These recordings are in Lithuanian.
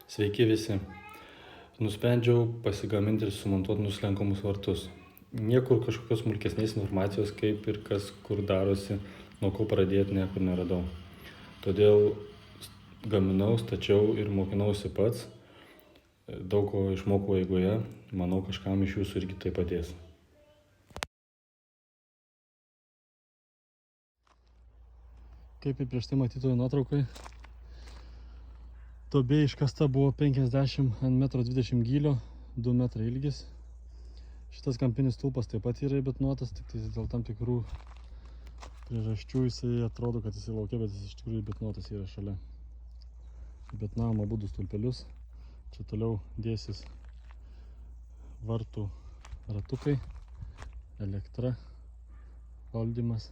Sveiki visi. Nusprendžiau pasigaminti ir sumontuoti nuslenkamus vartus. Niekur kažkokios smulkesnės informacijos, kaip ir kas kur darosi, nuo ko pradėti, niekur neradau. Todėl gaminau, stačiau ir mokinausi pats. Daug ko išmokau eigoje, manau kažkam iš jūsų irgi tai padės. Kaip ir prieš tai matytoje nuotraukai, duobė iškasta buvo 50 ant 1,20 m gylio, 2 metrai ilgis. Šitas kampinis stulpas taip pat yra įbetonuotas, tik tai dėl tam tikrų priežasčių jisai atrodo, kad jisai laukia, bet jis iš tikrųjų įbetonuotas yra šalia. Įbetonavom abu du stulpelius. Čia toliau dėsis vartų ratukai, elektra, valdymas.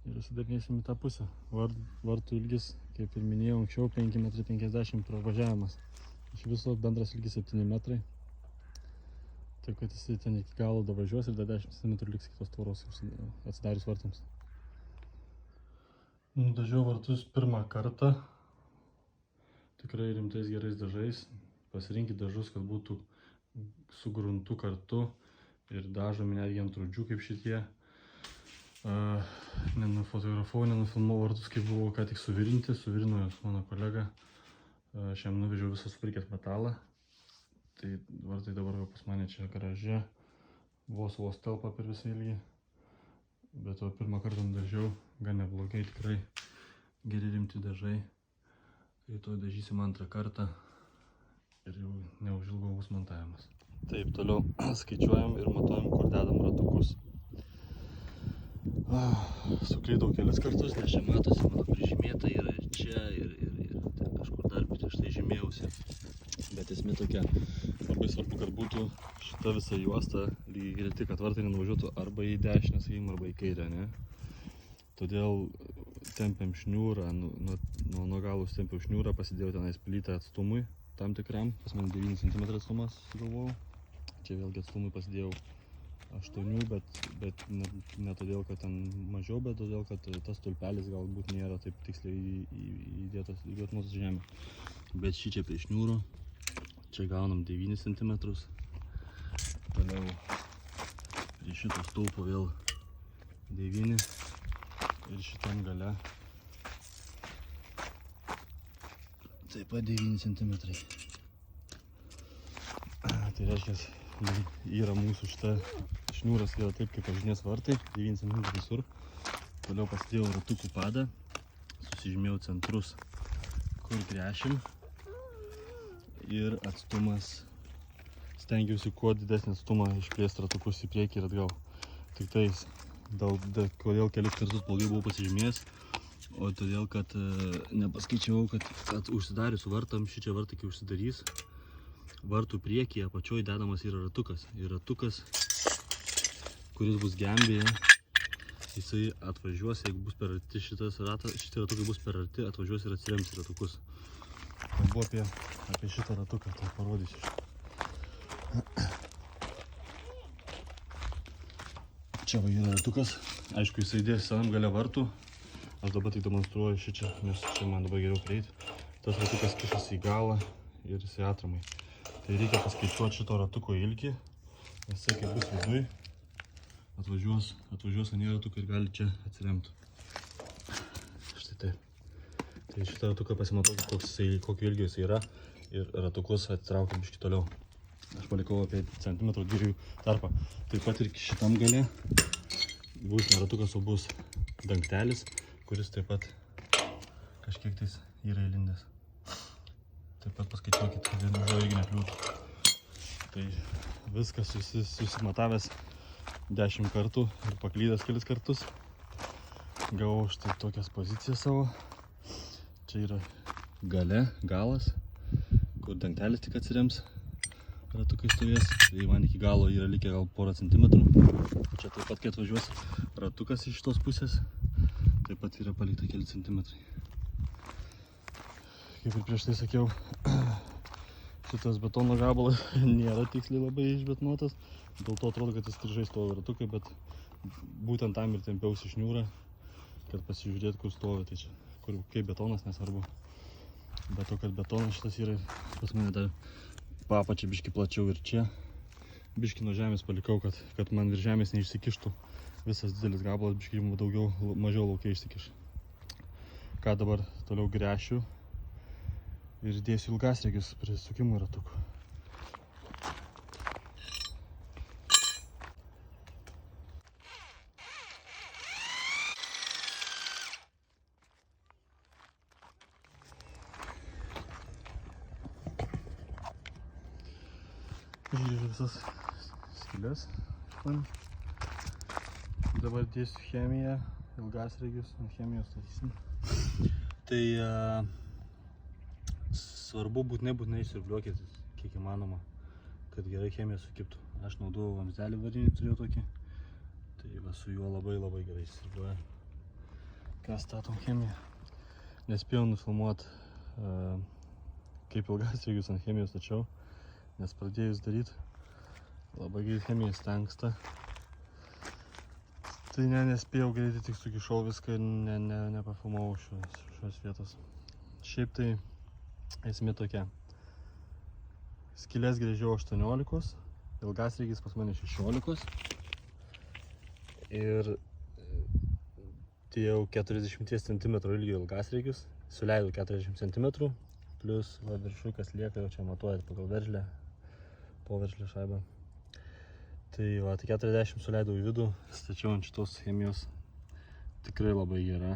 Ir sudarinėsim į tą pusę. Vartų ilgis, kaip ir minėjau anksčiau, 5,50 m pravažiavimas. Iš viso bendras ilgis 7 metrai. Taip kad jisai ten iki galo davažiuos ir dar 10 cm liks kitos tvoros atsidarius vartams. Nudažiau vartus pirmą kartą. Tikrai rimtais gerais dažais. Pasirinkit dažus, kad būtų su gruntu kartu ir dažomi netgi ant rūdžių kaip šitie. Nenufotografavau, nenufilmavau vartus, kaip buvo ką tik suvirinti. Suvirino jos mano kolega. Šiam nuvežiau visą suprikęs metalą. Tai vartai dabar pas mane čia garaže. Vos telpa per visą ilgį. Bet to pirmą kartą nudažiau gan neblogai, tikrai geri rimti dažai. Rytoj dažysim antrą kartą ir jau neužilgo bus montavimas. Taip, toliau skaičiuojam ir matuojam, kur dedam ratukus. Suklydau kelis kartus, nes čia matosi, mano prižymėta yra čia ir ten kažkur dar prieš tai žymėjausi. Bet esmė tokia, labai svarbu, kad būtų šita visa juosta lygiai greti, kad vartai nenuvažiuotų arba į dešinę, sakykim, arba į kairę, ne? Todėl tempiam šniūrą, nuo galų tempiau šniūrą, pasidėjau tenais plytę atstumui tam tikram, pas man 9 cm atstumas sugalvojau. Čia vėlgi atstumui pasidėjau 8, bet ne todėl, kad ten mažiau, bet todėl, kad tas stulpelis galbūt nėra taip tiksliai įdėtas į žemę. Bet šį čia prie šniūro, čia gaunam 9 cm. Toliau prie šito stulpo vėl 9 ir šitam gale taip pat 9 cm. Tai reiškia, yra mūsų šita šniūras yra taip kaip važinės vartai, 9 cm visur. Toliau pasidėjau ratukų padą, susižymėjau centrus, kur gręšim. Ir atstumas, stengiausi kuo didesnį atstumą išplėsti ratukus į priekį ir atgal. Tik tais, kodėl kelis kartus blogai buvau pasižymėjęs, o todėl, kad nepaskaičiavau, kad užsidarius vartam, šičia vartai kai užsidarys, vartų priekyje apačioj dedamas yra ratukas. Ir ratukas, kuris bus gembėje, jisai atvažiuos, jeigu bus per arti šitie ratukai bus per arti, atvažiuos ir atsirems į ratukus. Kalbu apie šitą ratuką, tai parodysiu. Čia va yra ratukas, aišku jisai dės senam gale vartų. Aš dabar tik demonstruoju šičia, nes čia man dabar geriau prieiti. Tas ratukas kišasi į galą ir jisai atramai. Tai reikia paskaičiuoti šito ratuko ilgį, nes jisai kaip bus viduj, atvažiuos anie ratukai ir gali čia atsiremti. Štai taip. Tai šitą ratuką pasimatau, kokio ilgio jisai yra ir ratukus atitraukiu biškį toliau. Aš palikau apie centimetrų dviejų tarpą. Taip pat ir šitam gale bus ne ratukas, o bus dangtelis, kuris taip pat kažkiek tais yra įlindęs. Taip pat paskaičiuokit, kad už irgi nekliūtų. Tai viskas susimatavęs 10 kartų ir paklydęs kelis kartus. Gavau štai tokias pozicijas savo. Čia yra galas, kur dangtelis tik atsirems, ratukai stovės. Tai man iki galo yra likę gal porą centimetrų. Čia taip pat, kai atvažiuos ratukas iš šitos pusės, taip pat yra palikta keli centimetrai. Kaip ir prieš tai sakiau, šitas betono gabalas nėra tiksliai labai išbetonuotas. Dėl to atrodo, kad jis strižai stovi ratukai, bet būtent tam ir tempiausi šniūrą, kad pasižiūrėt, kur stovi. Tai čia, kaip betonas, nesvarbu. Bet to, kad betonas šitas yra pas mane dar papačia biški plačiau ir čia. Biški nuo žemės palikau, kad man virš žemės neišsikištų visas didelis gabalas, biški mažiau laukia išsikiš. Ką dabar toliau gręšiu ir dėsiu ilgasriegius prie sukimų ratukų. Žiūrėjau visas skylės. Dabar dėsiu chemiją, ilgasriegius, ant chemijos statysim. Tai svarbu būtinai siurbliuokit kiek įmanoma, kad gerai chemija sukiptų. Aš naudojau vamzdelį varinį, turėjau tokį. Tai va, su juo labai gerai siurbliuoja. Ką statom chemiją. Nespėjau nufilmuoti, kaip ilgasriegius ant chemijos stačiau, nes pradėjus daryti labai greit chemija stengsta. Tai nespėjau greitai, tik sukišau viską ir nepafilmavau šios vietos. Šiaip tai esmė tokia. Skylės gręžiau 18, ilgasriegis pas mane 16. Ir dėjau 40 cm ilgio ilgasriegius, suleidau 40 cm, plus viršukas lieka, jau čia matuojat pagal veržlę, po veržlę šaibą. Tai va, tai 40 suleidau į vidų, stačiau ant šitos chemijos, tikrai labai gera.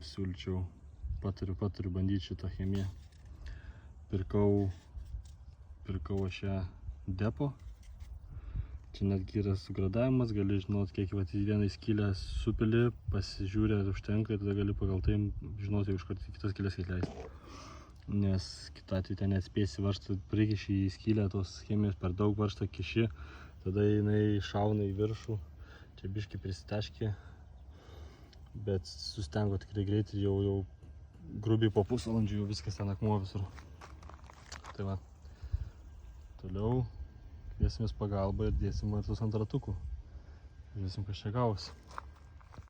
Siūlyčiau, patariu bandyti šitą chemiją. Pirkau aš ją depo. Čia netgi yra sugradavimas, gali žinot, kiek į vieną skylę supili, pasižiūrė, ar užtenka, ir tada gali pagal tai žinoti, iš karto kitas skylės įleisti. Nes kitu atveju ten neatspėsi varžtą, prikiši į skylę tos chemijos per daug varžtą kiši, tada jinai šauna į viršų, čia biški prisitaškė, bet sustengo tikrai greitai, jau grubiai po pusvalandžių jau viskas ten akmuo visur. Tai va, toliau kviesimės pagalbą ir dėsim vartus ant ratukų. Žiūrėsim, kas čia gavosi.